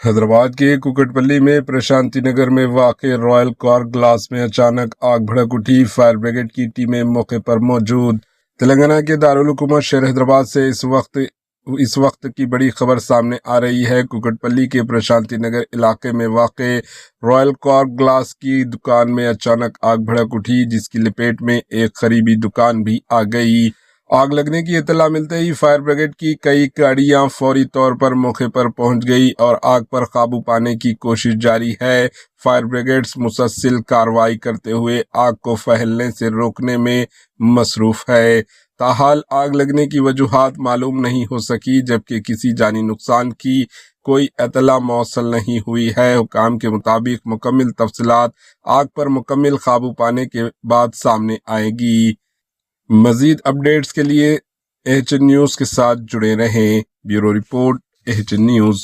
हैदराबाद के कुकटपल्ली में प्रशांति नगर में वाक़ रॉयल कार ग्लास में अचानक आग भड़क उठी। फायर ब्रिगेड की टीमें मौके पर मौजूद। तेलंगाना के दारुल हुकूमत शहर हैदराबाद से इस वक्त की बड़ी खबर सामने आ रही है। कुकटपल्ली के प्रशांति नगर इलाके में वाक़ रॉयल कार ग्लास की दुकान में अचानक आग भड़क उठी, जिसकी लपेट में एक करीबी दुकान भी आ गई। आग लगने की इत्तला मिलते ही फायर ब्रिगेड की कई गाड़ियां फौरी तौर पर मौके पर पहुंच गई और आग पर काबू पाने की कोशिश जारी है। फायर ब्रिगेड मुसलसल कार्रवाई करते हुए आग को फैलने से रोकने में मसरूफ है। ताहाल आग लगने की वजूहात मालूम नहीं हो सकी, जबकि किसी जानी नुकसान की कोई इत्तला मौसल नहीं हुई है। हुकाम के मुताबिक मुकम्मल तफसीलात आग पर मुकम्मल काबू पाने के बाद सामने आएगी। मजीद अपडेट्स के लिए एचएन न्यूज़ के साथ जुड़े रहें। Bureau report, HN news.